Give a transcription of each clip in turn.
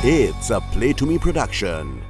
It's a Play To Me production.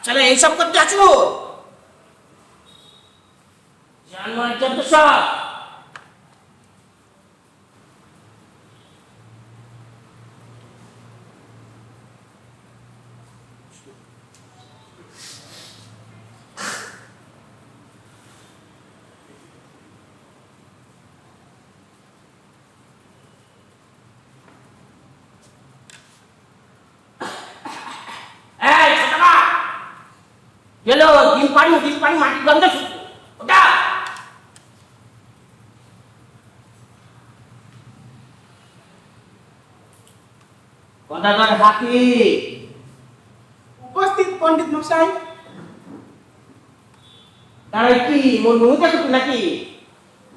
চলে এইসব করতে আছো জানোয়ার যত সব গেলো ডিম পানি মাটির গন্ধ শুকনো ওটা গদাধর হাতি উপস্থিত পণ্ডিত মশাই। দাঁড়াই কি মোর মুখ দেখো নাকি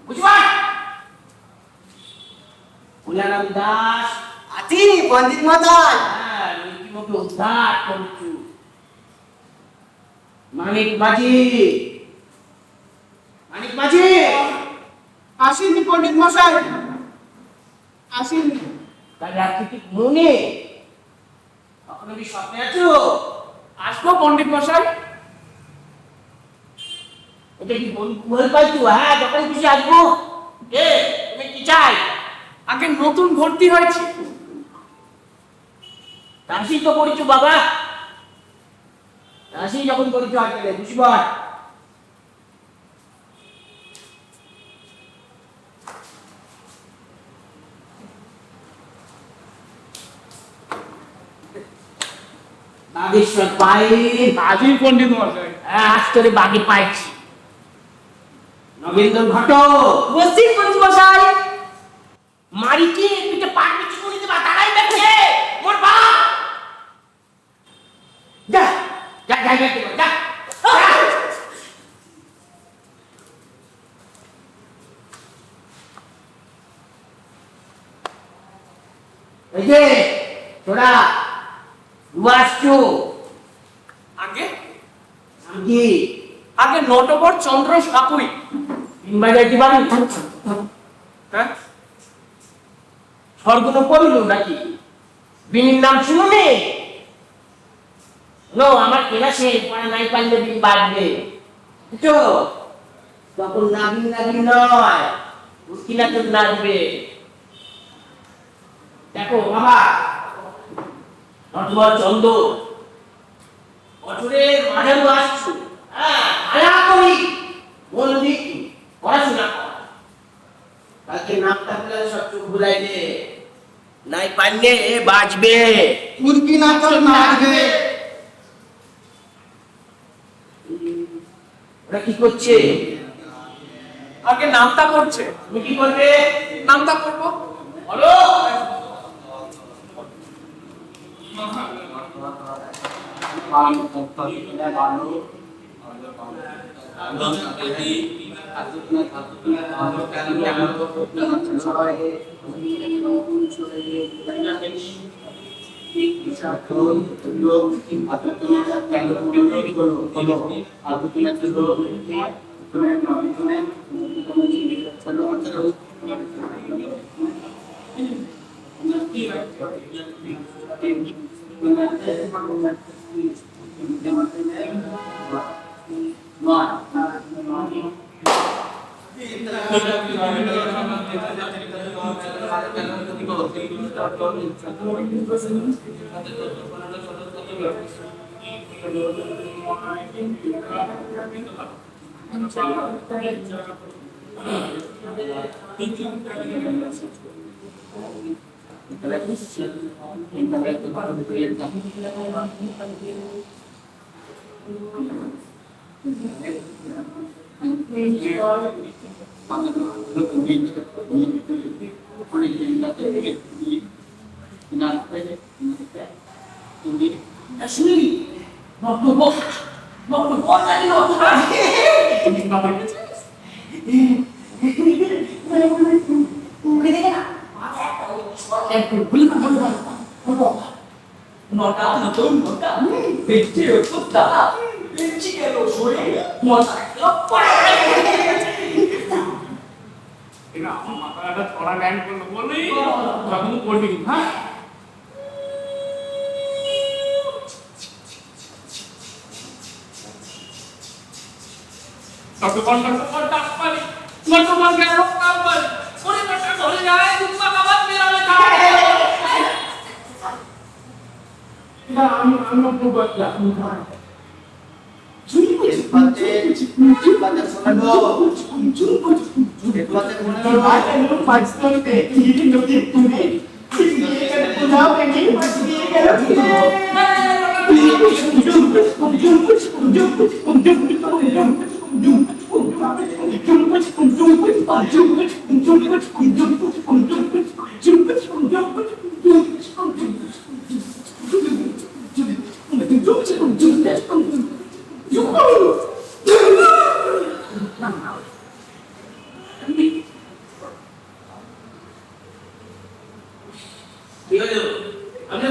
বুঝবা উলারাম দাস আছি পণ্ডিত মশাই। হ্যাঁ রীতিমতো উদ্ধার করছু মানিক মাঝি আসেনি পণ্ডিত মশাই, আসেনি। কাল রাত্রি কি মনে কখনো কি স্বপ্নে আছো আসবো পণ্ডিত মশাই। এটা কি বল পাইছো? হ্যাঁ যখন খুশি আসবো। কে তুমি কি চাই? আগে নতুন ভর্তি হয়েছি। রাশি তো করেছো বাবা, রাশি যখন করেছো আজকে বুঝবার বাগেশ্বর পাই আজি পণ্ডিত মশাই। আস্তরে বাগে পাইছি। নগেন্দ্র ঘট উপস্থিত পণ্ডিত মশাই। মারিকে পিঠে পাট পিছু করে দেবা দাঁড়াই দেখে মোর বাপ যা যা যা যা যা এই যে তোরা আসছো আগে আমি আগে নটবর চন্দ্র সাপুই। ইনভাইটি বাড়ি হ্যাঁ স্বর্গন পড়িল নাকি বিনির নাম শুনুনি নো আমার ক্লাসে পড়া নাই পারলে বিন বাড়বে বুঝছো তখন নাবিন নাবিন নয় উস্কিনা তোর নাচবে দেখো বাবা নটবর চন্দ্র বছরের মাঝারু আসছো হ্যাঁ আলা করি মন দিক পড়াশোনা কর কালকে নামটা বলে সব চোখ ভুলাই দে নাই পারলে বাজবে মুরগি না তো নাচবে। ওরা কি করছে আগে নামতা করছে। তুমি কি করবে নামতা করবো। বলো শুনলি বক্তব্য বক্তব্য জানি না মুখে দেখে না একটু ভুল নটা নতুন নটা দেখছে কুত্তা দেখছি গেল সরে মজা এরা আমার মাথাটা ছড়া ল্যান্ড করলো বলি তখন করবি কি হ্যাঁ ততক্ষণ ডাক পারি তোমার গেল কাম পারি পরিবারটা ধরে যায় দুপা খাবার মেরালে খায় না আমি প্রবাদটা আমি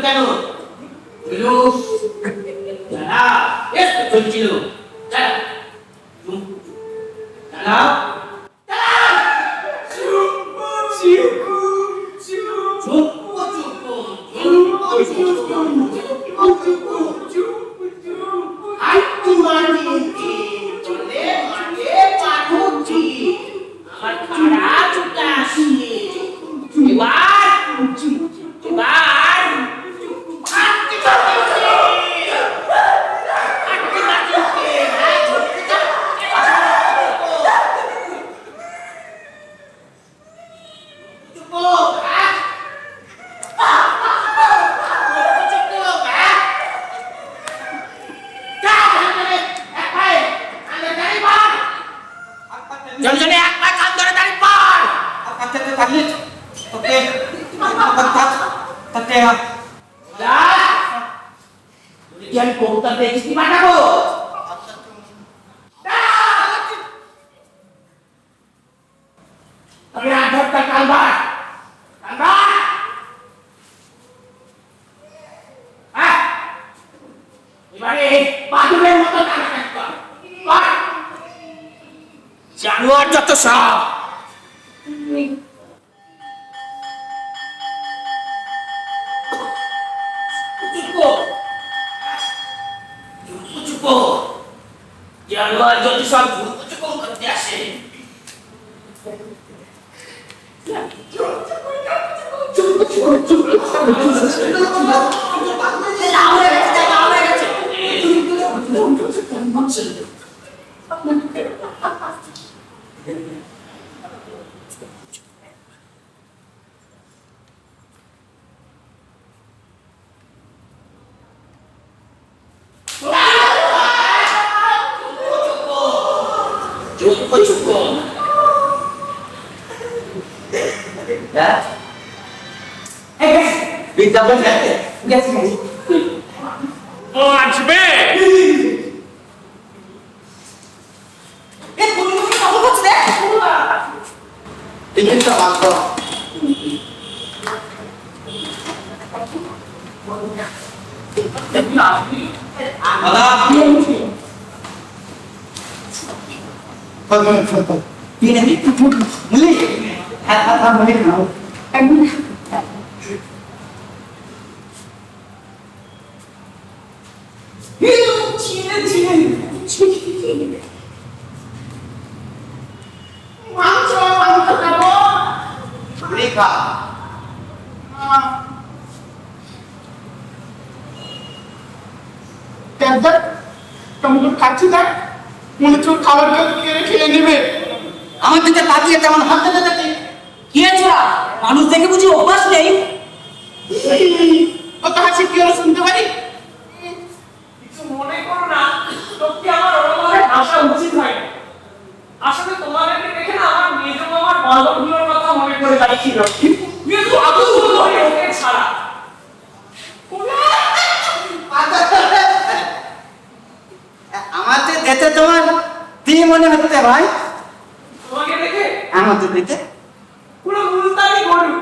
কেন চলছিল জনজনে এক পা কান ধরে দাঁড়িয়ে পড় Kakek kakek, kakek, kakek, তুই আমি কবুতর পেয়েছি কি পাঠাবো আমি আধরটা কালবার এবারে বাদুরের মতো কাজ কর জানোয়ার যত সব জানোয়ার যত সব চুপ করতে আসে চুপ বিদ্যাপন গেছে ও আসবে টিকিটটা মাত্র দাদা মুলি মুলি খাও Rika. দেখ কেমন খাচ্ছি দেখ মনে হচ্ছে খাবার খেয়ে নেবে আমার দিকে তাকিয়ে তেমন হাতে দেখে কি আছে মানুষ দেখে বুঝি অভ্যাস নেই কত হাসি কি হলো শুনতে পারি কিছু মনে করো না তোকে আমার ওরকমভাবে হাসা উচিত হয় না আসলে তোমাদেরকে দেখে না আমার মেজ মামার বান্ধবগুলোর কথা মনে পড়ে যাচ্ছিল। কিন্তু আদৌ হয়ে ওকে ছাড়া আমাদের দেখে তোমার কি মনে হচ্ছে ভাই? তোমাকে দেখে আমাদের দেখে পুরো মুলতানি গরু।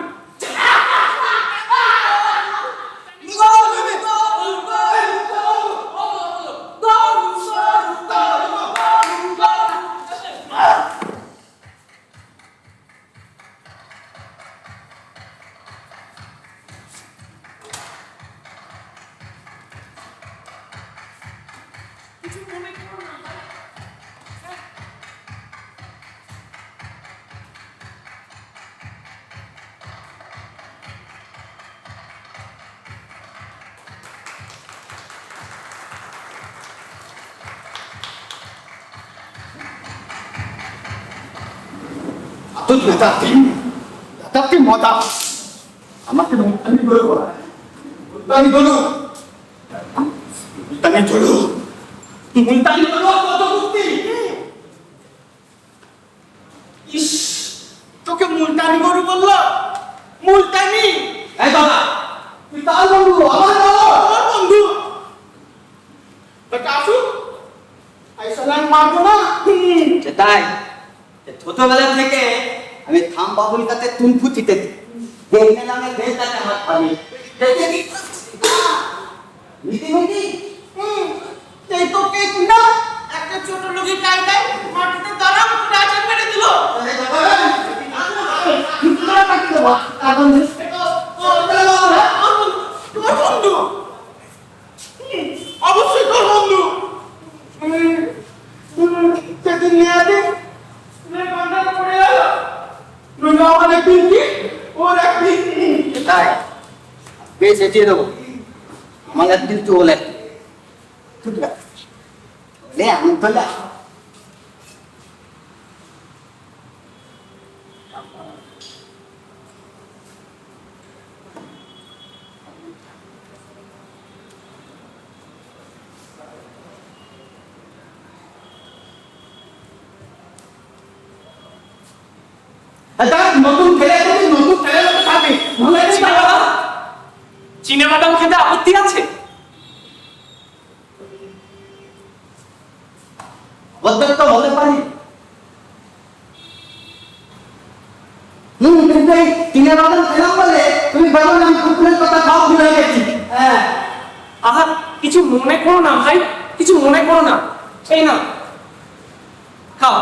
তো নেতাটি মজা আমাকে মুক্তানি বলো মুক্তানি বলো মুক্তানি বলো মুলতানি গরু আর কত মুক্তি। ইস, তোকে মুলতানি গরু বললো? মুলতানি? এই বাবা, তুই তার বন্ধু আমার বন্ধু বেটা আসুক আইসালাম মারবো না তাই ছোটবেলা থেকে আমি থাম বাবুর কাছে তুলফু চিতে দেখলে নামে বেলটাতে হাত পানি দেখে কি মিটি এই তো কে না একটা ছোট লোকের গায়ে মাটিতে দাঁড়াম রাজা মেরে দিল। তোমার বন্ধু? অবশ্যই তোর বন্ধু। সেদিন নিয়ে আগে বান্ধাটা পড়ে গেল রোজা মানে পিঙ্কি ওর এক পিঙ্কি। তাই বেশ এটিয়ে দেবো আমার একদিন চলে লে আমি তোলা নতুন খেলে খাবি চিনে বাদাম খেতে আপত্তি আছে? অধ্যক্ষ হতে পারি কিন্তু এই তিনের বাদন খেলাম বলে তুমি বলো আমি কুকুরের কথা সব ভুলে গেছি। হ্যাঁ আহা, কিছু মনে করো না ভাই, কিছু মনে করো না। এই না খাও।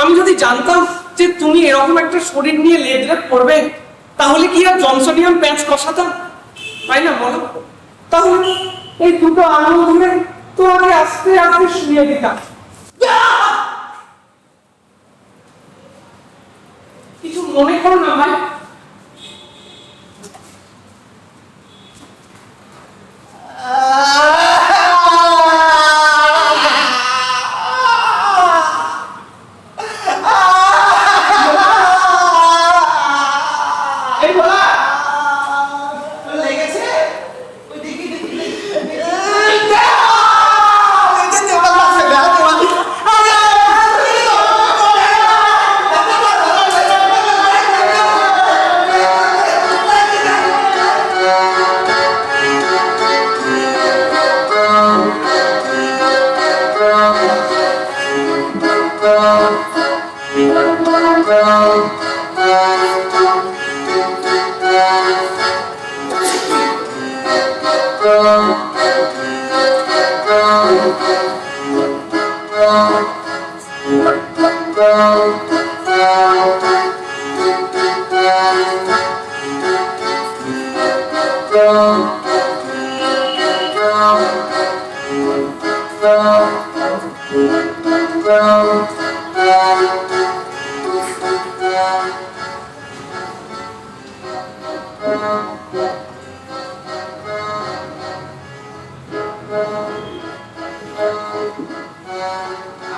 আমি যদি জানতাম যে তুমি এরকম একটা শরীর নিয়ে লেদরে পড়বে তাহলে কি আর জনসনিয়াম প্যাঁচ কষাতাম, তাই না বলো? তাহলে এই দুটো আঙুল ধরে তোমাকে আস্তে আস্তে শুয়ে দিতাম। কিছু মনে করো না ভাই।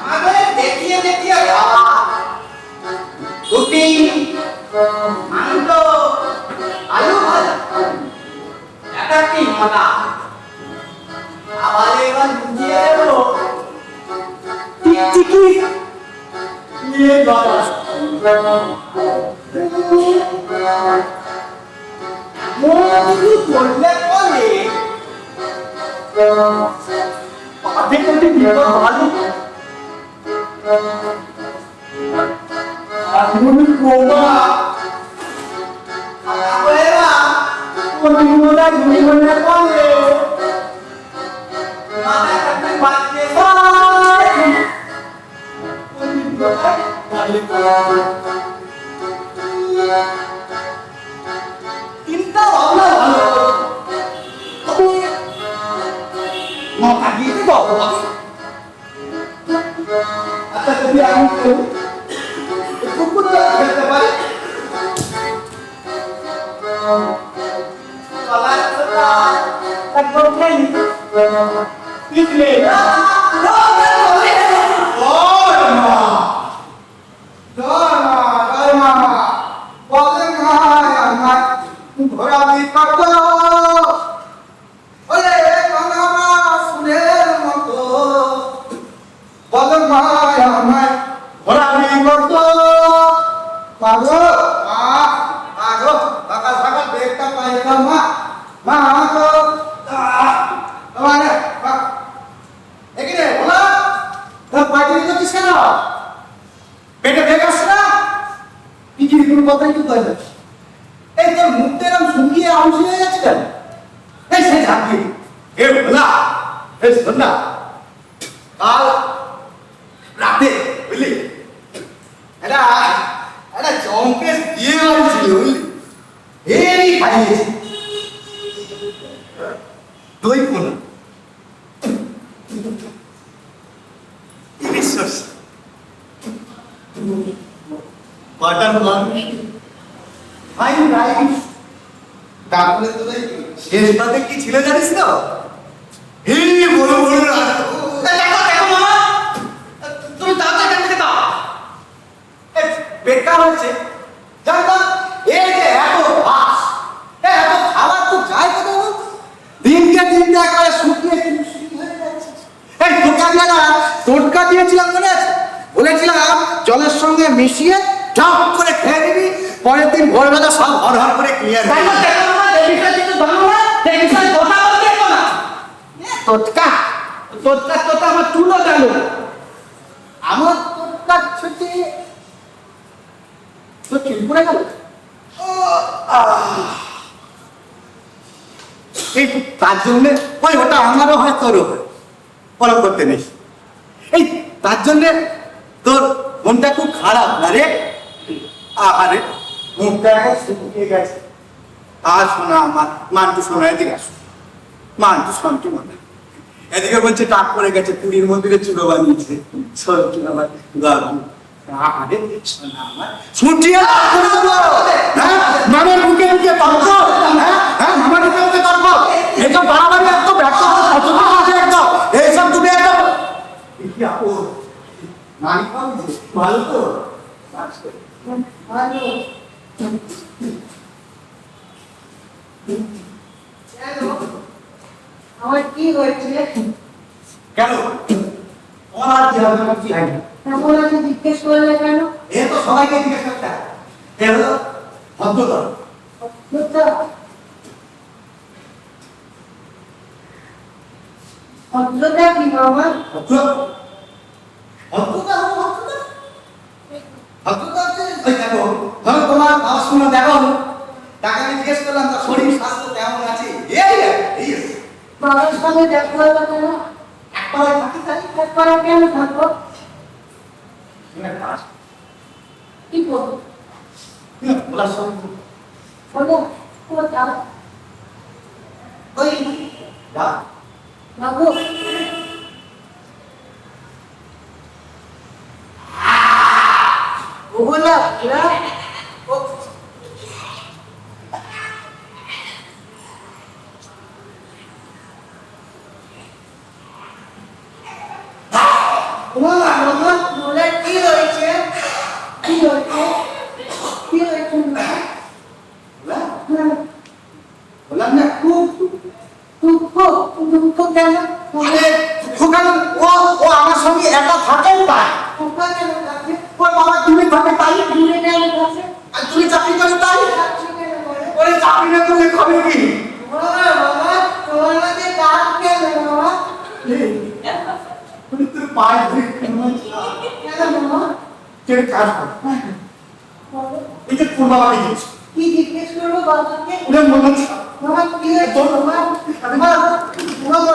আমাদের দেখিয়ে দেখিয়ে রুটি মাংস আলু ভাজা এটা কি মজা। আবার এবার বুঝিয়ে দেবো টিকটিকি শুকিয়ে যাওয়া মধু করলে পরে পাঠে করতে বিপদ ভালো আগুন কোমা আবেলা কোন মোড়া জীবনে পাবে মাথা কাটতে পারছে চিন্তা ভাবনা ভালো তবে মাথা দিয়ে বাবা আচ্ছা যদি আমি কুকুরটা খেলতে পারি চলা একদম নেই পিছলে ঘোরাবি কত ওরে কানামা সুনের মতো বল মায় আমায় ঘোরাবি কত পাগো পাগো সকাল সকাল বেগটা পাইলাম মা গো আমারে এখানে বলা তোর পাইতে দিচ্ছিস কেন পেটে বেগ আসছে না পৃথিবীর কোনো কথাই তো তাই না এই তোর মুখটা এরকম শুকিয়ে আউশ হয়ে যাচ্ছে কেন এই সে ঝাঁকি এ বলা এ শোন না কাল রাতে বুঝলি এটা এটা চমকেশ দিয়ে আনছিল বুঝলি হেরি খাইয়েছি দই কোন ইলিশ সর্ষে বাটার মাংস ফাইন রাইস তারপরে তো শেষটাতে কি ছিল জানিস না হে বড় বড় রাজা দেখো দেখো মামা তুমি দাঁত এখান থেকে দাও বেকার হচ্ছে জানতো এই যে এত ভাস এত খাবার তো যায় কোথাও দিনকে দিনটা একবারে শুকিয়ে হয়ে যাচ্ছে এই তোকে আমি না টোটকা দিয়েছিলাম মনে আছে বলেছিলাম জলের সঙ্গে মিশিয়ে ঝাপ করে খেয়ে নিবি পরের দিন ভোরবেলা সব হর হর করে ক্লিয়ার টোটকা টোটকা তোটা আমার তুলো জানো আমার টোটকা ছুটি তো চিনপুরে গেল এই তার জন্যে ওই ওটা আমারও হয় তোরও হয় পরম করতে নেই এই তার জন্যে তোর মনটা খুব খারাপ না রে আরে মুখটা এখন শুকিয়ে গেছে আর শোনা আমার মানটু শোনা এদিকে আসো মানটু শান্তি মনে এদিকে বলছে টাক করে গেছে পুরীর মন্দিরে চুলো বানিয়েছে সত্যি আমার গান আরে শোনা আমার ছুটিয়ে হ্যাঁ মামার মুখে মুখে তর্ক হ্যাঁ হ্যাঁ মামার মুখে মুখে তর্ক এইসব বাড়াবাড়ি একদম একদম পছন্দ করছে একদম এইসব তুমি একদম কি আপু মানি ভালো তো আমার কি হয়েছে কেন তোমার আর কি হবে আমার কি হয় না এমন আছে জিজ্ঞেস করলে কেন এ তো সবাইকে জিজ্ঞেস করতে হয় এ হলো ভদ্রতা ভদ্রতা কি মামা ভদ্রতা হচ্ছে ওই দেখো ধরো তোমার পড়াশোনা দেখো তাকে আমি জিজ্ঞেস করলাম তার শরীর স্বাস্থ্য কেমন আছে এই বাবার সঙ্গে দেখা হলো কেন একবার থাকি তাই একবার কেন থাকবো কি করবো বলার সঙ্গে বলো কোথাও ওই যা বাবু ওগুলা বলে কি হয়েছে কি হয়েছে কি হয়েছে বললাম না খুব দুঃখ দুঃখ কেন ওখানে ও আমার সঙ্গে একা থাকেন তাই দুঃখ কেন লাগছে ওর বাবা কাজ কর এই যে তোর বাবাকে জিজ্ঞেস কি জিজ্ঞেস করবো বাবাকে? ওরে মনে হচ্ছে বাবা কি হয়েছে? বাবা বাবা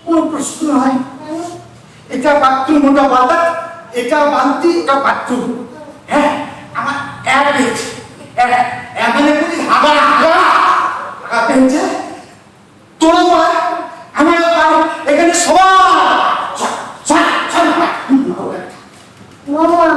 কোনো প্রশ্ন হয় এটা বাথরুম ওটা বাতাস এটা বালতি এটা বাথরুম হ্যাঁ আমার এক পেয়েছে মানে বলি হাগা হাগা হাগা পেয়েছে তোরা বল আমার এখানে সবাই বাবা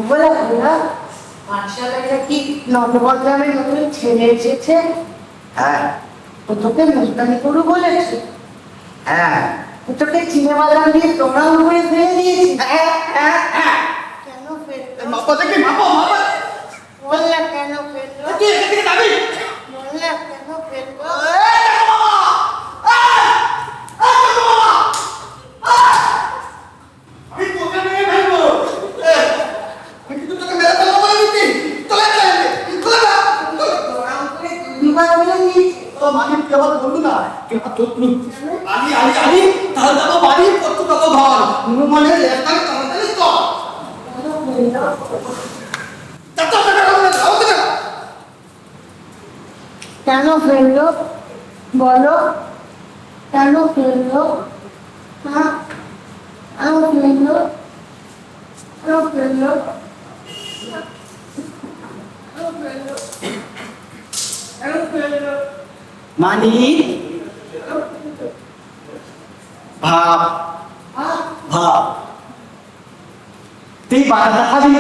বলা বলা পাঠশালায় কি নবগ্রামের নতুন ছেলে এসেছে? হ্যাঁ ও তোকে মুস্তানি করু বলেছে? হ্যাঁ ও তোকে চিনেবাদাম দিয়ে তোমরা উপরে ফেলে দিয়েছি? কেন ফেললো? মাপা থেকে মাপা মাপা বললা কেন ফেললো? তুই এখান থেকে যাবি বললা কেন ফেললো? আমি তোকে মেরে ফেলবো আমি কিন্তু তোকে মেরে ফেলবো বলে দিচ্ছি চলে যা চলে যা তোরা উপরে দুবার ফেলে দিয়েছি। ও মানি কেবল বলবো না কেবল তোর আলি তাহলে যাবো বাড়ি কত কত ঘর মনে একটা তাড়াতাড়ি তো কেন ফেললো? বলো কেন ফেললো? হ্যাঁ কেন ফেললো? কেন ফেললো? মানি ভাব ভাব তুই বারান্দা খাবি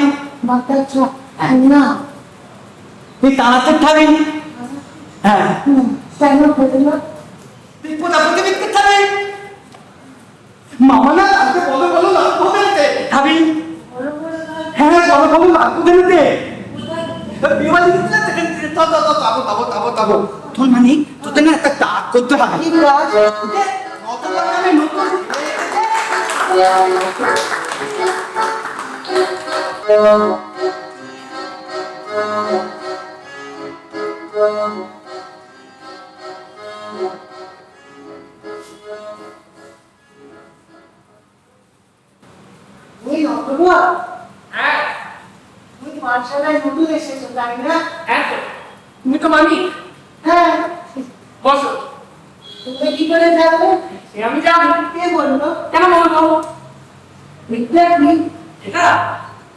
বাচ্চা না তুই তাড়াতে খাবি হ্যাঁ কেন ফেললো? তুই প্রজাপতি বিক্রি খাবি মামা না তাকে বলো বলো লাগবো বেরোতে খাবি হ্যাঁ বলো বলো লাগবো বেরোতে তোর মানে তোদের না একটা কাজ করতে হবে কি কাজ? ওই নতুবা হ্যাঁ তুমি পাঠশালায় নতুন এসেছো তাই না? হ্যাঁ তো। তুমি তো মানি হ্যাঁ বসো তুমি কি করে জানলে? সে আমি জানি কে বললো? কেন বলবো বিজ্ঞানী এটা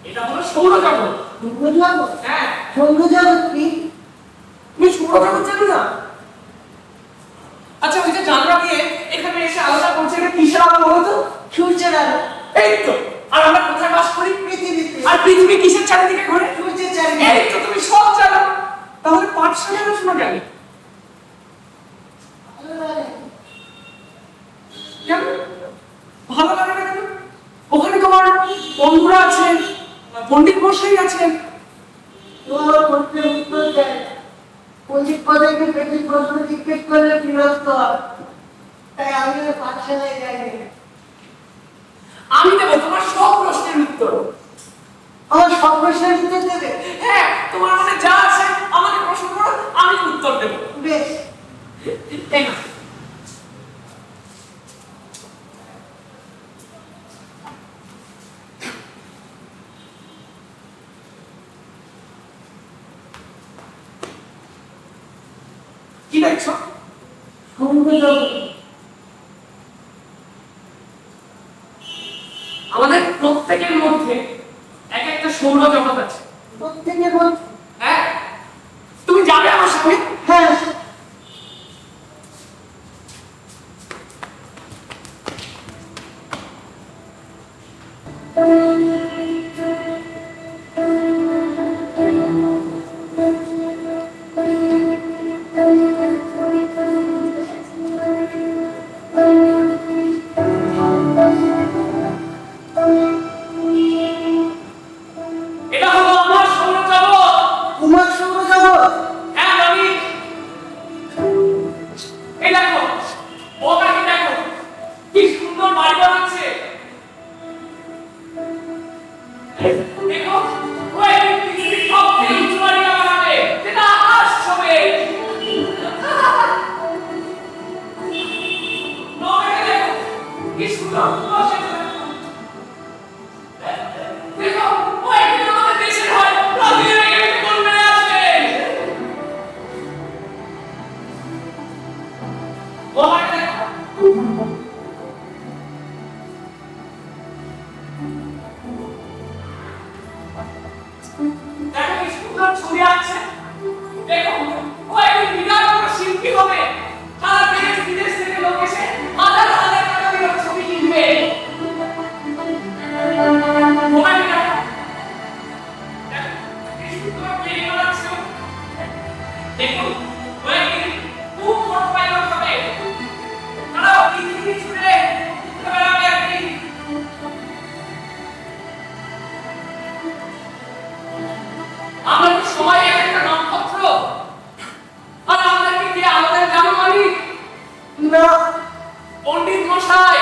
এটা হলো সৌরজগৎ সৌরজগৎ? হ্যাঁ সৌরজগৎ কি? তুমি সৌরজগৎ জানো না? আচ্ছা ওই যে জানলা দিয়ে এখানে এসে আলাদা করছে এটা কিসের আলো বলো তো? সূর্যের আলো। এই তো আর আমরা কোথায় বাস করি? পৃথিবীতে। আর পৃথিবী কিসের চারিদিকে ঘোরে? সূর্যের চারিদিকে। এই তো তুমি সব জানো তাহলে পাঠশালায় আসো না কেন? কেন ভালো লাগে না কেন? ওখানে তোমার বন্ধুরা আছেন পণ্ডিত মশাই আছেন তোমার প্রশ্নের উত্তর দেয়। পণ্ডিত পদাকে পেটের প্রশ্ন জিজ্ঞেস করলে বিরক্ত হয়। তাই আমি ওই পাঠশালায় যাই না। আমি দেবো তোমার সব প্রশ্নের উত্তর আমার সব প্রশ্নের উত্তর দেবে? হ্যাঁ তোমার মনে যা আছে আমাকে প্রশ্ন করো আমি উত্তর দেবো বেশ। তাই না কি দেখছো? সৌরজগৎ। আমাদের প্রত্যেকের মধ্যে এক একটা সৌরজগৎ আছে প্রত্যেকের মধ্যে? হ্যাঁ তুমি যাবে আমার সঙ্গে হ্যাঁ। দেখো ওই পৃথিবীর সবথেকে উঁচু বাড়ি বানাবে, যেটা আকাশ ছবে। নৌকাকে দেখো, কি সুন্দর বসে দেখো, ওই কিন্তু আমাদের দেশের হয়, প্রতিদিন একটা কোন মেরে আসবে। নৌকাকে দেখো, দেখো কি সুন্দর ছবি আছে। দেখো ওই বিরাট বড় শিল্পী হবে, সারা দেশ বিদেশ থেকে লোক এসে হাজার হাজার টাকা দিয়ে ছবি কিনবে। ওই দেখো, দেখো কি সুন্দর পেইন্ট আছে। দেখো ওই খুব বড় পাইলট হবে, তারা পৃথিবী ছুটে বেড়াবে একদিন। আমরা তো সবাই একটা নক্ষত্র, আর আমাদেরকে কি আমাদের জানো মালিক? না, পণ্ডিত মশাই।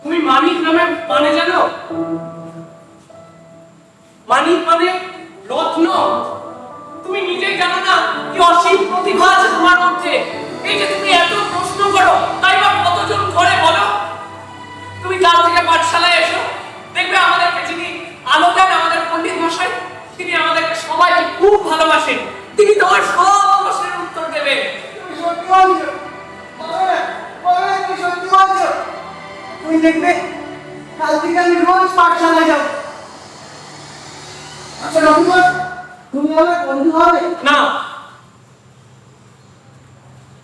তুমি মানিক নামে মানে জানো? মানিক মানে রত্ন। তুমি নিজেই জানো না কি অসীম প্রতিভা আছে তোমার মধ্যে। এই যে তুমি এত প্রশ্ন করো, তাই বা কতজন করে বলো? তুমি কাল থেকে পাঠশালায় এসো, দেখবে আমাদেরকে যিনি আলো দেন, আমাদের পণ্ডিত মশাই, তিনি আমাদেরকে সবাইকে খুব ভালোবাসেন। তিনি তোমার সব প্রশ্নের উত্তর দেবেন। তুমি সত্যি বলছো? বলো, তুমি সত্যি বলছো? তুমি দেখবে কাল থেকে আমি রোজ পাঠশালায় যাবো। আচ্ছা রঘুবর, তুমি আমার বন্ধু হবে? না,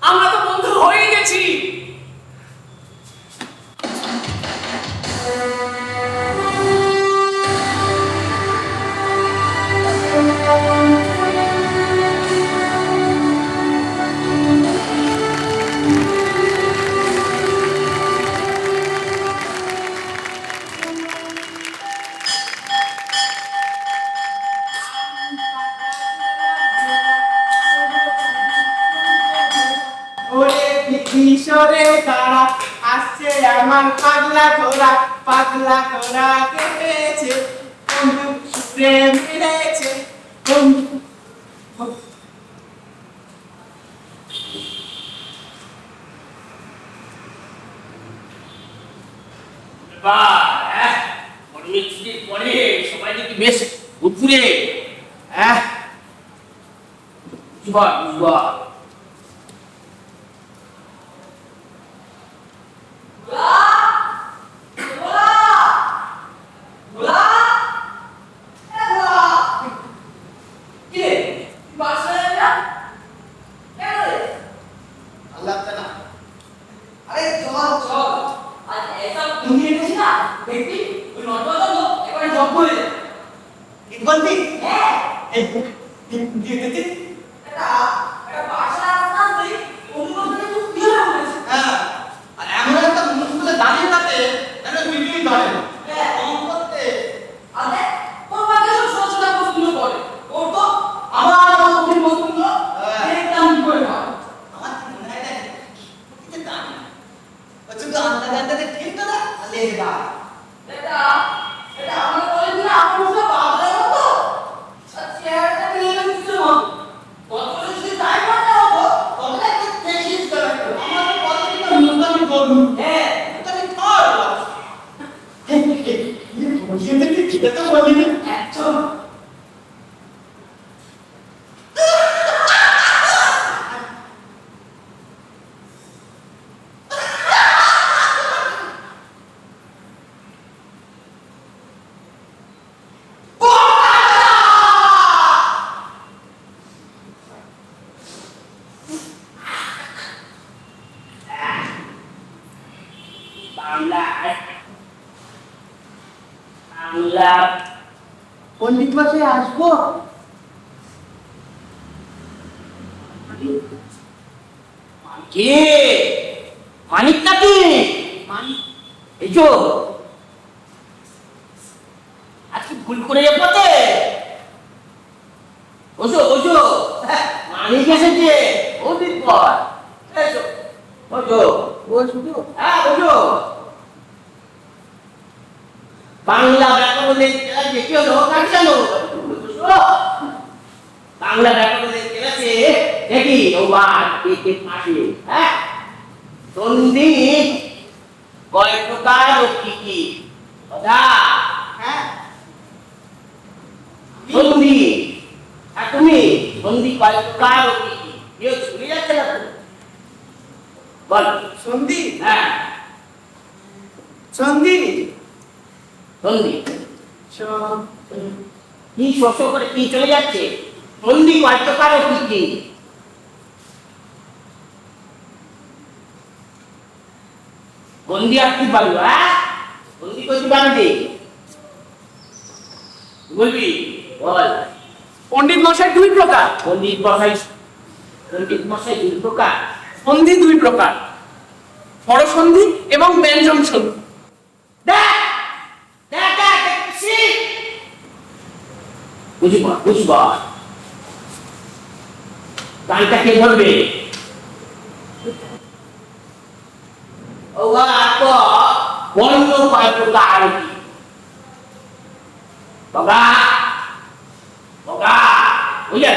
আমরা তো বন্ধু হয়ে গেছি। ওরে কিশোরে তারা আসছে আমার পাগলা ঘোড়া, পাগলা ঘোড়া কেটেছে, বন্ধু সূত্রে মিলেছে, বন্ধু। গরমের ছুটির পরে সবাই দেখি বেশ ঘুরঘুরে। বাহ বাহ, বাংলা বাংলা পণ্ডিত মশাই আসবো? কে মানিক নাকি এই তো আজকে ভুল করে যাবতে ওসো ওসো মানিক এসেছে ওদিন পর এসো ওসো বসবো? হ্যাঁ ওসো বাংলা ব্যাকরণের ক্লাসে কি হলো কাকে জানো বাংলা ব্যাকরণের ক্লাসে দেখি ও বার কে পাশে হ্যাঁ সন্ধি কয় প্রকার ও কি কি কথা হ্যাঁ সন্ধি আর তুমি সন্ধি কয় প্রকার ও কি কি কেউ শুনে যাচ্ছে না তো বল সন্ধি হ্যাঁ সন্ধি সন্ধি স- কি শস্য করে কি চলে যাচ্ছে সন্ধি কয় প্রকার ও কি কি বন্দি আর কি পারবো হ্যাঁ বন্দি করতে পারবি বলবি বল পণ্ডিত মশাই দুই প্রকার। পণ্ডিত মশাই দুই প্রকার সন্ধি দুই প্রকার, স্বরসন্ধি এবং ব্যঞ্জন সন্ধি। দেখ দেখ দেখ দেখছি বুঝব গানটা কে ধরবে ও আপ বন্য কয় প্রকার কি বাবা বাবা বুঝলে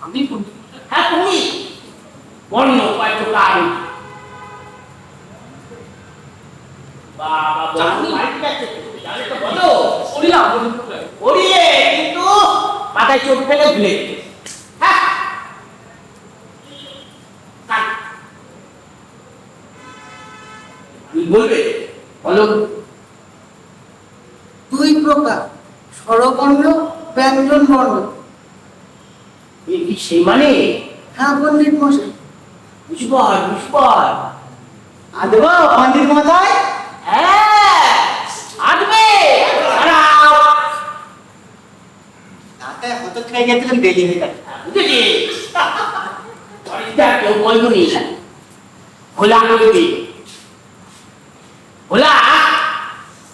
আমি পণ্ডিত মশাই। হ্যাঁ তুমি বন্য কয় প্রকার বাবা জানি। ঠিক আছে জানে তো বলো বললাম পণ্ডিত মশাই। পড়িয়ে কিন্তু মাথায় চোখ ফেলে ভুলে গেছে। হ্যাঁ কাট। তুমি বলবে বলো দুই প্রকার, স্বরবর্ণ, ব্যঞ্জন বর্ণ। এই কি সেই মানে হ্যাঁ পণ্ডিত মশাই। বুঝবার আদব পণ্ডিত মশাই। হ্যাঁ আসবে দাঁড়াও। তাতে হতো খেয়ে গেছিলাম দেরি হয়ে গেছে। বুঝেছি পরিষ্কার কেউ বলবনি খোলা করবি খোলা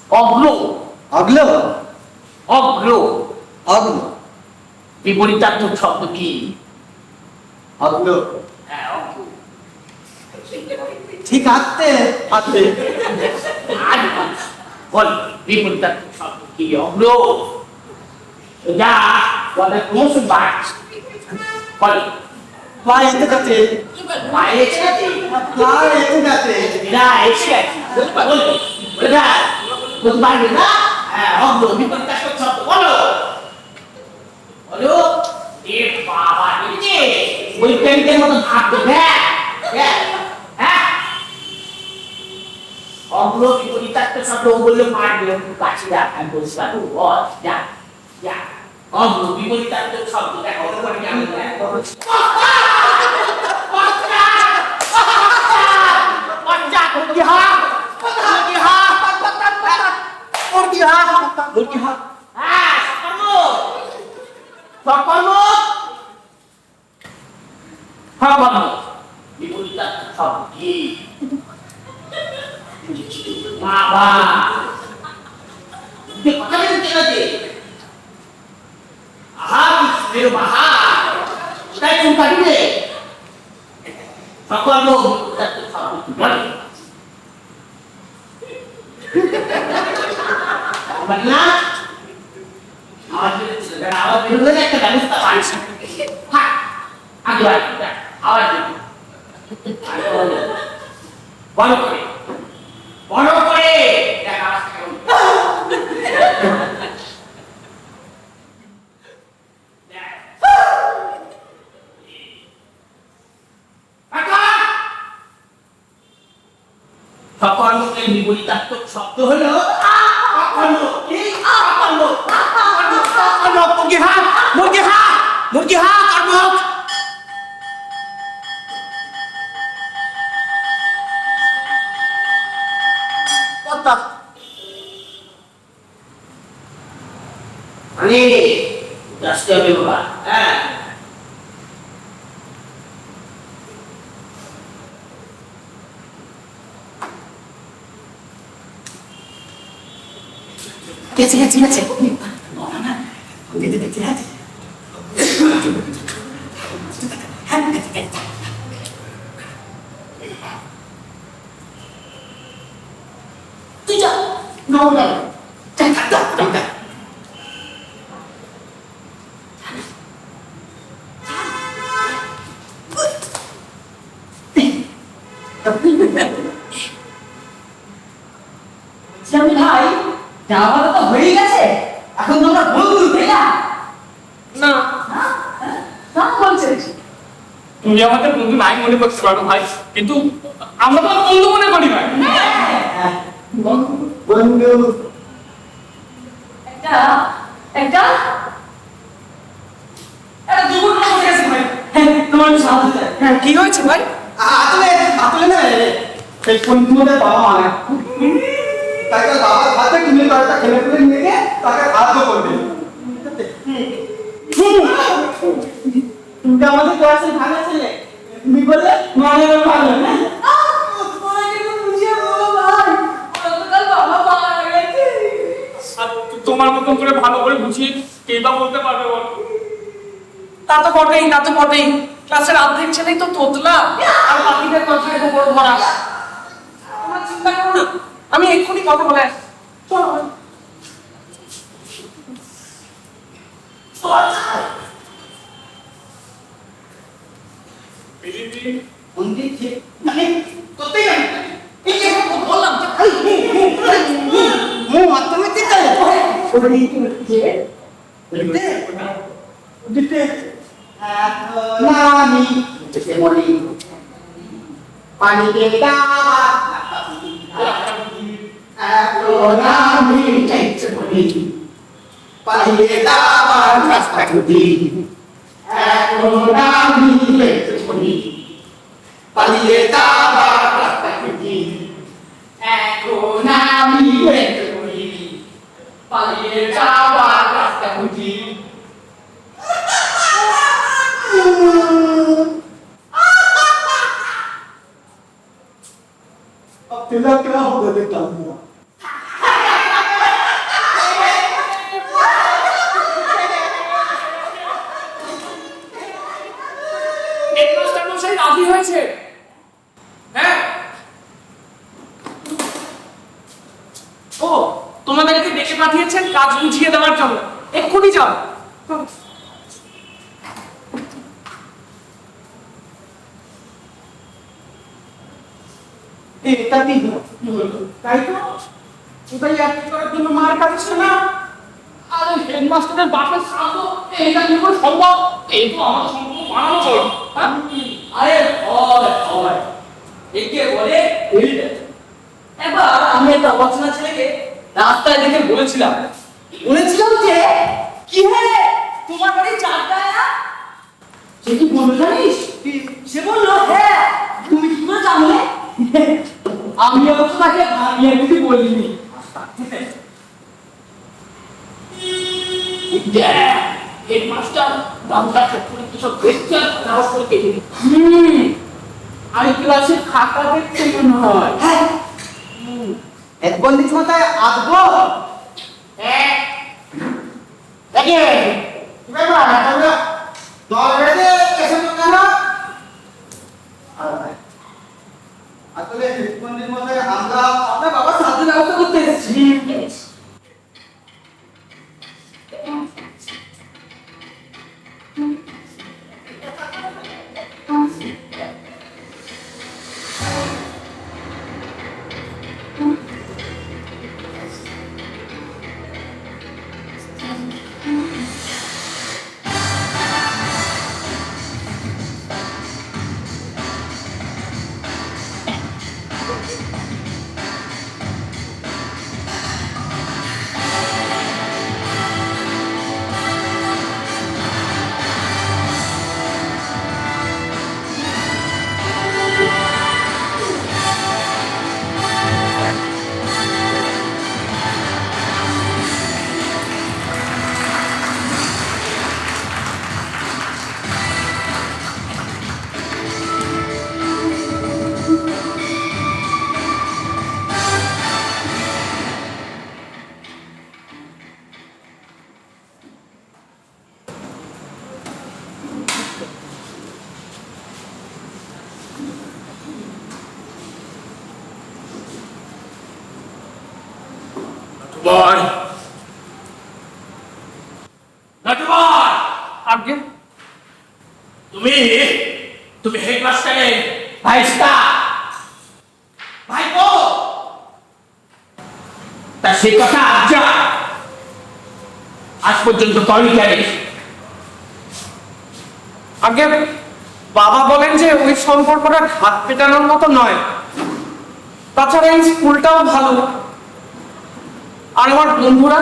অগ্র অগলো অগ্র অগলো বিপরীতার্থক শব্দ কি অগলো হ্যাঁ অগ্র ঠিক আছে আছে আজ বল বিপরীতার্থক শব্দ কি অগ্র যা বলে ক্রমশ বাড়ছে বল প্রায় এসে গেছে বাইরে এসে গেছে প্রায় এসে গেছে এরা এসে গেছে বল বলে বুঝতে পারবি না হ্যাঁ অগ্র বিপরীতার্থক শব্দ বলো বলো এ বাবা বুঝছে বৈজ্ঞানিকের মতো ভাবতে হ্যাঁ হ্যাঁ অগ্র বিপরীতার্থক শব্দ বললে পারবে কাছে যা আমি বলছি পারবো বল যা যা অগ্র বিপরীতার্থক শব্দ দেখো ওপরে কেমন হ্যাঁ সকর্ম বিপরীতার্থক শব্দ কি বাবা কথা বলতে গেছে আহা মেরো বাহা তাই তুমি কাটিবে সকর্ম বিপরীতার্থক শব্দ কি বলে বলনা আওয়াজ বেরোলে একটা ব্যবস্থা পাইছি হ্যাঁ আগে আওয়াজ বড় করে দেখ আওয়াজ কেমন সকর্মকে বিপরীতার্থক শব্দ হলো সাবধানে আসতে হবে বাবা। হ্যাঁ গেছে গেছে গেছে তুই যা না না ভাই যাওয়া তো হয়ে গেছে, এখন তোমরা বন্ধু তাই না? না, তা বলছিস তুমি আমাদের বন্ধু নাই মনে করতে পারো ভাই, কিন্তু আমরা তো বন্ধু মনে করি ভাই। বন্ধু একটা একটা এটা দুর্ঘটনা ঘটে গেছে ভাই। তোমার একটু সাহায্য চাই। হ্যাঁ, কি হয়েছে ভাই? আসলে না সেই বন্ধুদের বাবা মা না, তাকে বাবার হাতে তুমি কয়েকটা ছেলে পেলে নিয়ে গিয়ে তাকে সাহায্য করবে। তুমি আমাদের ক্লাসের ভালো ছেলে, তুমি বললে মানে ভালো না? তোমাকে তো বুঝিয়ে বলো ভাই, গতকাল বাবা মারা গেছে। আর তোমার মতন করে ভালো করে বুঝিয়ে কে বা বলতে পারবে বল? তা তো বটেই, তা তো বটেই। ক্লাসের অর্ধেক ছেলেই তো তোতলা, আর বাকিদের কথায় তো বড় ধরা। তোমরা চিন্তা করো না, আমি এক্ষুনি কথা বলে আসছি। চলো। পানিতে আমি চাইতে বলি পালিয়ে যাবার রাস্তা খুঁজি, এখন আমি চাইতে বলি পালিয়ে যাবার রাস্তা খুঁজি, এখন আমি চাইতে বলি পালিয়ে যাবার রাস্তা খুঁজি। तेरा क्या होगा बेटा मेरा? হেডমাস্টার মশাই রাজি হয়েছে। হ্যাঁ, ও তোমাদেরকে ডেকে পাঠিয়েছেন কাজ বুঝিয়ে দেওয়ার জন্য। এক্ষুনি যাও। এটা কি তাই তো ওটাই চাকরি করার জন্য মার কাছে না? আরে হেডমাস্টারের বাপের শ্রাদ্ধ, এটা কি করে সম্ভব? এই তো আমাদের সম্পর্ক বানানো চল। আরে হয় হয় একে বলে ফিল্ড। এবার আমি একটা অচেনা ছেলেকে রাস্তায় দেখে বলেছিলাম যে কি হলে তোমার বাড়ি চারটায় না? সে কি বললো জানিস? সে বললো হ্যাঁ। তুমি কি করে জানলে? আমি অবশ্য তাকে ভাবিয়ে বুঝি বলিনি। হেডমাস্টার রামদাস চক্রবর্তী সব দেখছে আর সাহস করে কেটে দিচ্ছে। আমি ক্লাসে খাতা দেখতে মনে হয়। হ্যাঁ এক বন্দিশ মাথায় আসবো। হ্যাঁ দেখে ব্যাপার আমরা দল বেঁধে এসেছো কেন? আসলে এক বন্দিশ মাথায় আমরা আপনার বাবার সাহায্য ব্যবস্থা করতে এসেছি। বল নটবর, আগে তুমি তুমি হেডমাস্টারের ভাইস্তা ভাইপো, তা সে কথা আজ পর্যন্ত করি কেন? আগে বাবা বলেন যে ওই সম্পর্কটা হাত পেটানোর মতো নয়। তাছাড়া এই স্কুলটাও ভালো, আর আমার বন্ধুরা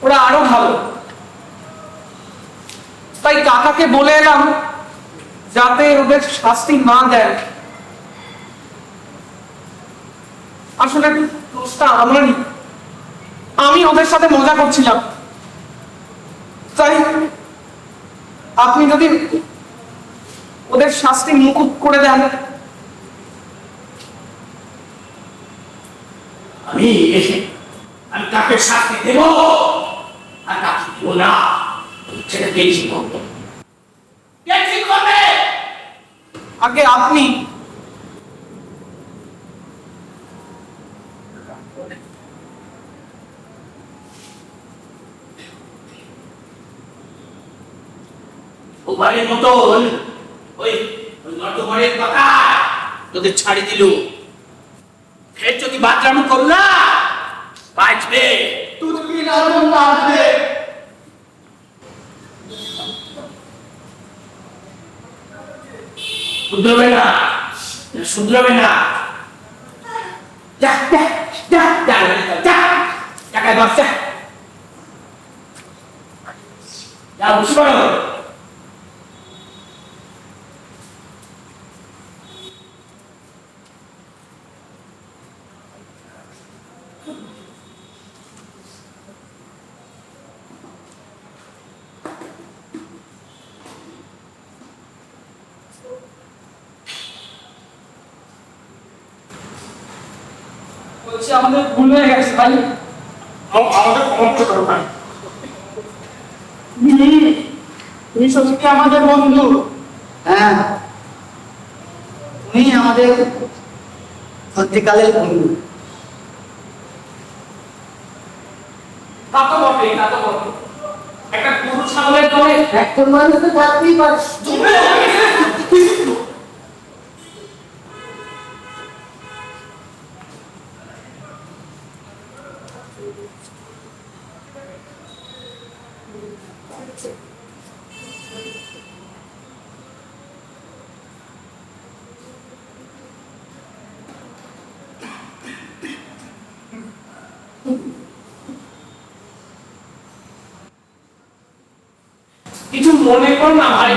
ওরা আরো ভালো। তাই কাকাকে বলে এলাম যাতে ওদের শাস্তি না দেয়। আসলে দোষটা আমারই, আমি ওদের সাথে মজা করছিলাম। তাই আপনি যদি ওদের শাস্তি মুকুব করে দেন। আমি আমি কাকে শাস্তি দেব আর কাকে দেব না সেটা কে ঠিক করবে? কে ঠিক করবে? আগে আপনি। ওবারের মতন ওই নটবরের কথা তোদের ছাড়ি দিল, ফের যদি বাদরামি করো না বাঁচবে। তুই রাজন আসবে। শুধরাবে না, শুধরাবে না। যা যা যা যা যা টাকা দশ যা যা বুঝতে পারো। বলছি আমাদের ভুল হয়ে গেছে ভাই। আমাদের ক্ষমা করো ভাই। তুমি সত্যি আমাদের বন্ধু। হ্যাঁ, তুমি আমাদের সত্যিকালের বন্ধু। তা তো বটেই, তা তো বটেই। একটা গরু ছাগলের দলে একজন মানুষ তো থাকতেই পারে। কিছু মনে করো না ভাই।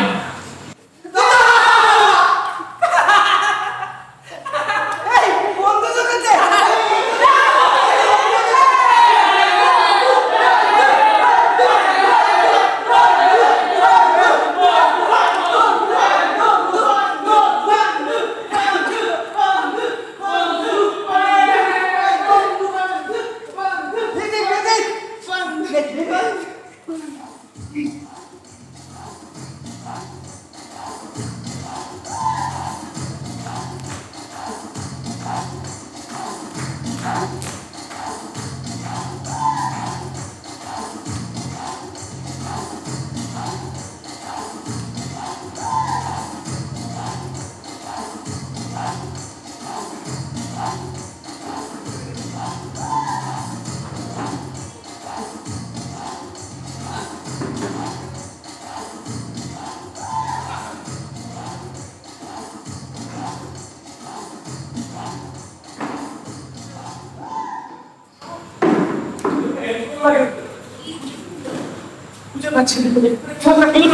খুঁজে পাচ্ছি না, খুঁজে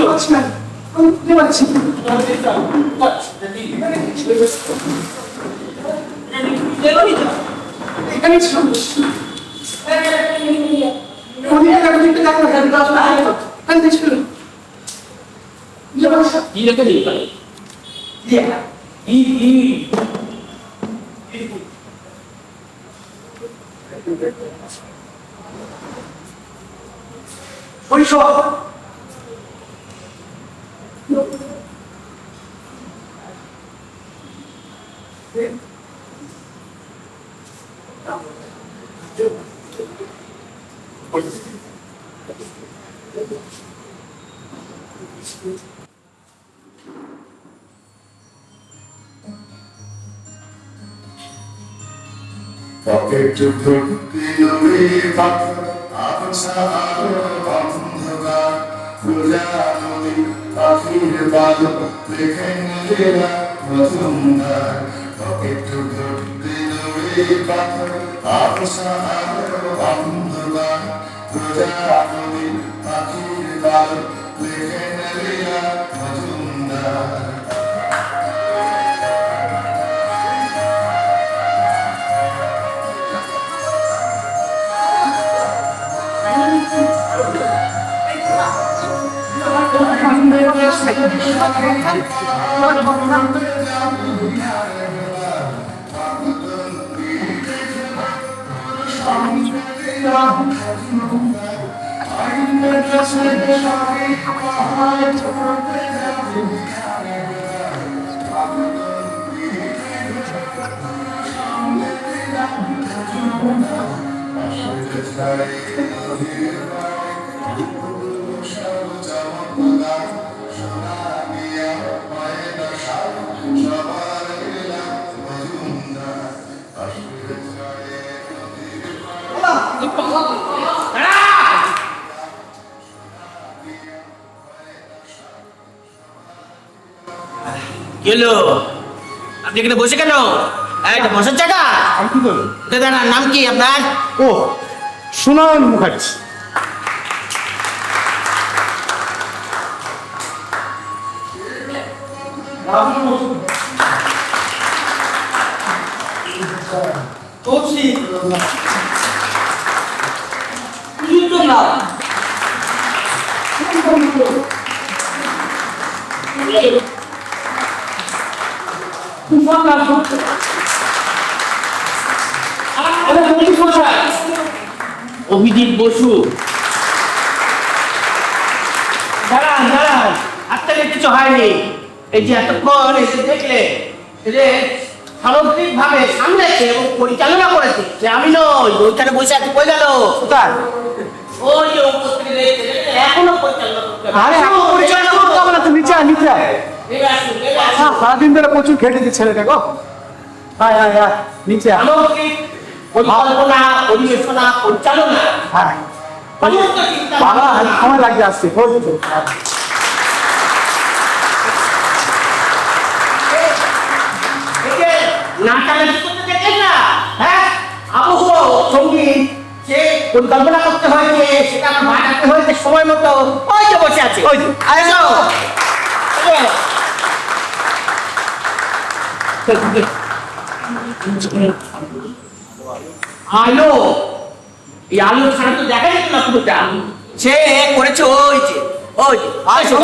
পাচ্ছি না, খুঁজে পাচ্ছি না। এখানে ছিল এখানে ছিল। কি রেখে দিই পকেট ভর্তি নুড়ি পাথর আবছা আলো অন্ধকার খোলা নদী পাখির বালক লেখে নীলা মজুমদার পকেট ভর্তি নুড়ি পাথর আবছা আলো অন্ধকার খোলা নদী পাখির বালক লেখে নীলা মজুমদার গেলো আপনি এখানে বসে কেন? এটা বসার জায়গা? আমি কি করবো? দাদা নাম কি আপনার? ও সুনয়ন মুখার্জি। অভিজিৎ বসু। দাঁড়ান দাঁড়ান, আজকাল কিছু হয়নি। এই যে এতক্ষণ এসে দেখলে যে সামগ্রিক ভাবে সামলেছে এবং পরিচালনা করেছে যে আমি নই, ওইখানে বসে আছে কই গেল? কোথায়? ওই যে উপস্থিত রয়েছে, এখনো পরিচালনা করতে হবে। আরে এখন পরিচালনা করতে হবে না, তো নিচে আয়, নিচে আয়। এবার আসুন, এবার আসুন। হ্যাঁ, সারাদিন ধরে প্রচুর খেটেছে ছেলেটা গো। হ্যাঁ হ্যাঁ হ্যাঁ, নিচে আয়। সামগ্রিক পরিকল্পনা, পরিবেশনা, পরিচালনা হ্যাঁ, সমস্ত চিন্তা বাবা সময় লাগবে আসছে। হচ্ছে। একে নাচানাচি করতে দেখেন না? হ্যাঁ, আবহ সঙ্গীত সে পরিকল্পনা করতে হয়েছে, সেটা আমার বাজাতে হয়েছে সময় মতো। ওই যে বসে আছে, ওই যে আসো। আলো, এই আলো ছাড়া তো দেখা যেত না পুরোটা। সে করেছে ওই যে, ওই যে আসো।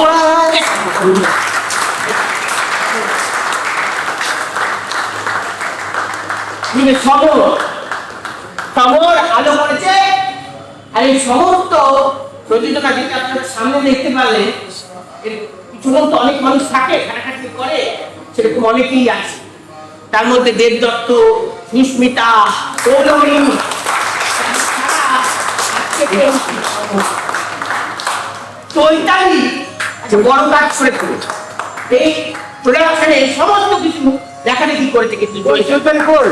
সমর আলো করেছে। আর এই সমস্ত প্রযোজনা যেটা আপনার সামনে দেখতে পারলে, এর পিছনে তো অনেক মানুষ থাকে, খাটাখাটি করে, সেরকম অনেকেই আছে। তার মধ্যে দেবদত্ত, সুস্মিতা, পৌলমী, চৈতালি বড় কাজ করে করেছে। এই প্রোডাকশনে সমস্ত কিছু দেখাদেখি করেছে, কিন্তু চৈতালি কর।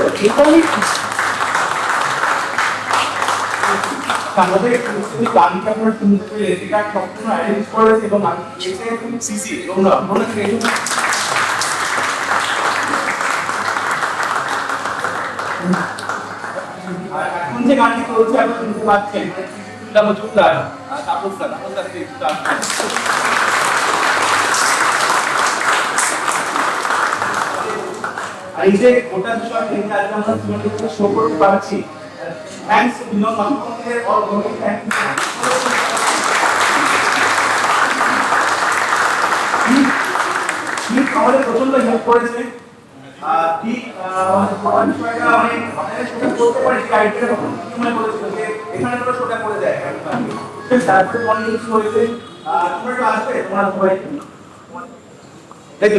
আমাদের তুমি গানটা করে তুমি লেখিকা সম্পূর্ণ অ্যারেঞ্জ করেছে এবং আমি এসে তুমি সিসি তোমরা মনে থেকে আর এখন যে গানটি চলছে এখন শুনতে পাচ্ছেন মজুমদার তাপসদা আর এই যে গোটা বিষয় নিয়ে আজকে আমরা জীবনে শো করতে পারছি। Thanks to Vinod Mahapankar or Gori, thank you. ঠিক আমাদের প্রচন্ড হেল্প করেছে। ঠিক আমাদের বিষয়টা আমি আমাদের সাথে করতে পারি, আইডিয়াটা তখন কি মনে করেছিল যে এখানে তোরা শোটা করে দেয়। তারপরে অনেক কিছু হয়েছে। তোমরা একটু আসবে, তোমরা সবাই এই তো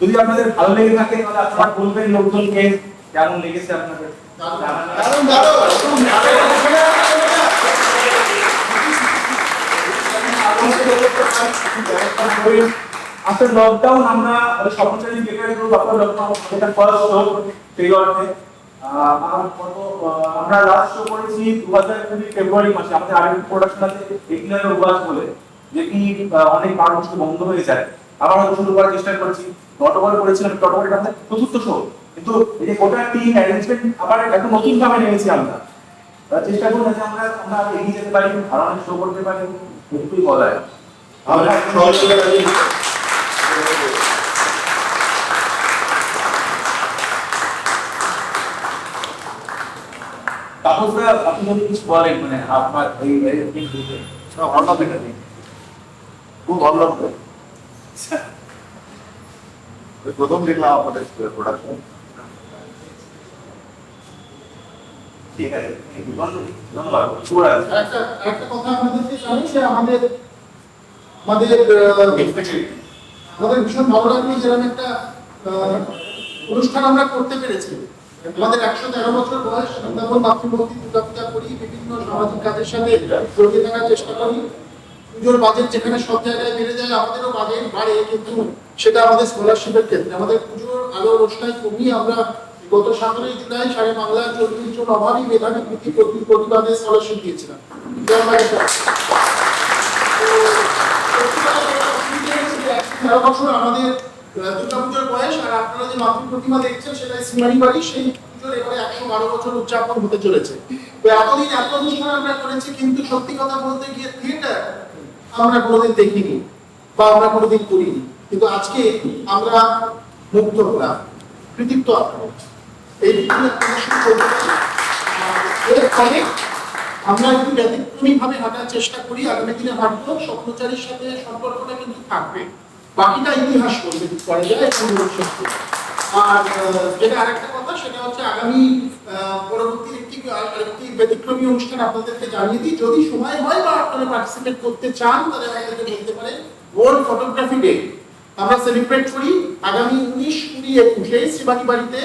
যদি আপনাদের ভালো লেগে থাকে তাহলে আপনারা বলবেন লোকজনকে কেমন লেগেছে আপনাদের। আফটার লকডাউন আমরা স্বপ্নচারী বেকারি গ্রুপ আফটার লকডাউন এটা ফার্স্ট শো সেই অর্থে আমরা লাস্ট শো করেছি 2020 ফেব্রুয়ারি মাসে। আমাদের আরেকটি প্রোডাকশন আছে এগিনার ওয়াজ বলে, যেটি অনেক কারণ বন্ধ হয়ে যায়, আবার আমরা শুরু করার চেষ্টা করছি। গতবার করেছিলাম গতবার আমাদের চতুর্থ শো, কিন্তু এই যে গোটা টিম অ্যারেঞ্জমেন্ট আবার একটু নতুন ভাবে নেমেছি আমরা। চেষ্টা করবো যাতে আমরা এগিয়ে যেতে পারি, ভালো শো করতে পারি, একটুই বলায় আমরা তাপসদা আপনি যদি কিছু বলেন মানে আপনার এই ভালো লাগে, খুব ভালো লাগবে। প্রথম দেখলাম আপনাদের প্রোডাকশন। ঠিক আছে, ধন্যবাদ। শুভরাত্রি। একটা কথা আপনাদেরকে জানি যে আমাদের ভীষণ ভালো লাগলো যেরকম একটা অনুষ্ঠান আমরা করতে পেরেছি। আমাদের 113 বছর বয়স, আমরা মাতৃমূর্তি দুর্গাপূজা করি, বিভিন্ন সামাজিক কাজের সাথে জড়িয়ে থাকার চেষ্টা করি। পুজোর বাজেট যেখানে সব জায়গায় বেড়ে যায়, আমাদেরও বাজেট বাড়ে, কিন্তু সেটা আমাদের স্কলারশিপের ক্ষেত্রে। আমাদের পুজোর আলো রোশনাই কমিয়ে আমরা গত 17 জুলাই সারা বাংলার 40 জন অভাবী মেধাবী প্রতিবাদে স্কলারশিপ দিয়েছিলাম। বছর আমাদের দুর্গাপূজার বয়স, আর আপনারা যে মাতৃ প্রতিমা দেখছেন সেটা সিমারি বাড়ি, সেই পুজোর এবারে 112 বছর উদযাপন হতে চলেছে। তো এতদিন এত অনুষ্ঠান আমরা করেছি, কিন্তু সত্যি কথা বলতে গিয়ে থিয়েটার আমরা কোনোদিন দেখিনি বা আমরা কোনোদিন করিনি। কিন্তু আজকে আমরা মুক্ত হলাম, কৃতিত্ব আপনার এই এর ফলে আমরা একটু ব্যতিক্রমী ভাবে হাঁটার চেষ্টা করি। আগামী দিনে হাঁটবো, স্বপ্নচারীর সাথে সম্পর্কটা কিন্তু থাকবে, বাকিটা ইতিহাস করবে করা যায়। আর যেটা আরেকটা কথা, সেটা হচ্ছে আগামী পরবর্তী আরেকটি ব্যতিক্রমী অনুষ্ঠান আপনাদেরকে জানিয়ে দিই। যদি সময় হয় বা আপনারা পার্টিসিপেট করতে চান, তাহলে আমাদেরকে বলতে পারেন। ওয়ার্ল্ড ফটোগ্রাফি ডে আমরা সেলিব্রেট করি আগামী 19, 20, 21 শ্রীবাণী বাড়িতে।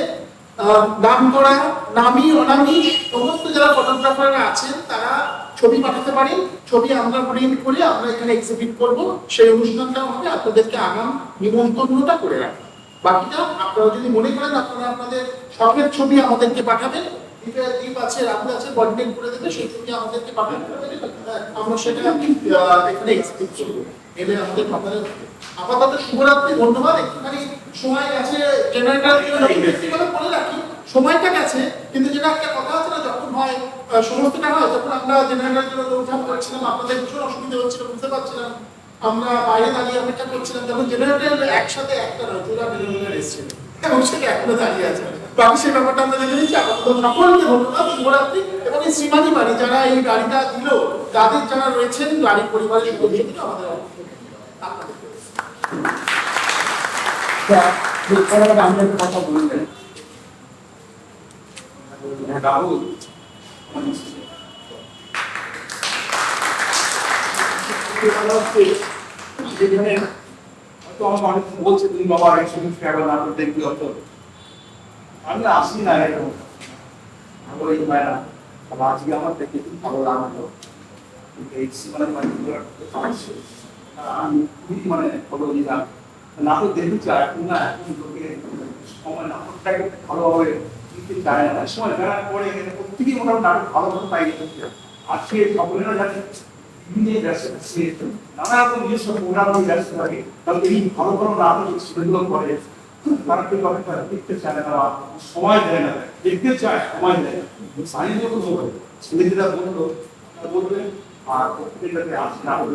নাম করা, নামি অনামি সমস্ত যারা ফটোগ্রাফাররা আছেন তারা ছবি পাঠাতে পারেন, ছবি আমরা প্রিন্ট করে আমরা এখানে এক্সিবিট করব। সেই অনুষ্ঠানটাও হবে, আপনাদেরকে আগাম নিমন্ত্রণটা করে রাখবো। বাকিটা আপনারা যদি মনে করেন আপনারা আপনাদের শখের ছবি আমাদেরকে পাঠাবেন, দ্বীপ আছে, রাহুল আছে, কোঅর্ডিনেট করে দেবে, সেই ছবি আমাদেরকে পাঠাতে পারবেন, আমরা সেটা এখানে এক্সিবিট করবো। এলে আমাদের আপাতত শুভরাত্রি, ধন্যবাদ। একটুখানি সময় গেছে, জেনারেটর বলে রাখি, সময়টা গেছে, কিন্তু যেটা একটা কথা আছে না, যখন হয় সমস্তটা হয়, তখন আমরা জেনারেটরের জন্য দৌড়ঝাঁপ করছিলাম, আপনাদের ভীষণ অসুবিধা হচ্ছিল, বুঝতে পারছিলাম, আমরা বাইরে দাঁড়িয়ে অপেক্ষা করছিলাম, যখন জেনারেটর একসাথে একটা নয়, দুটা জেনারেটর এসেছিল এবং সেটা এখনো দাঁড়িয়ে আছে। বাকি সেই ব্যাপারটা আমরা দেখে নিচ্ছি। আপাতত সকলকে ধন্যবাদ, শুভরাত্রি। এবং এই শ্রীমানি বাড়ি যারা এই গাড়িটা দিল, তাদের যারা রয়েছেন গাড়ির পরিবারের সদস্যদের আমাদের আমাদের কথা বলবেন রাহুল। যেখানে হয়তো আমার অনেক বলছে তুমি বাবা একসঙ্গে ট্রাভেল না করতে দেখবি অত, আমি আসি না এরকম ভালো এই হয় না। আজকে আমার দেখে খুব ভালো লাগলো এই সিনেমার আমি খুবই মানে ফটো দিলাম নাটক দেখেছি। আর এখন না, এখন লোকে সময় নাটকটাকে ভালোভাবে দিতে চায় না, সময় বেড়ার পরে প্রত্যেকেই মোটামুটি নাটক ভালো মতো পাই গেছে। আজকে সকলেরা যাতে বিভিন্ন ব্যস্ত থাকছে, নানা রকম নিজস্ব প্রোগ্রাম নিয়ে ব্যস্ত থাকে, তাহলে এই ভালো ভালো নাটক সেগুলো করে তারা কিন্তু অনেকটা দেখতে চায় না, তারা সময় দেয় না, দেখতে চায় সময় দেয় না। সাইন্স যখন ছেলেদেরা বললো বলবেন আর প্রত্যেকটাকে আসে নাটক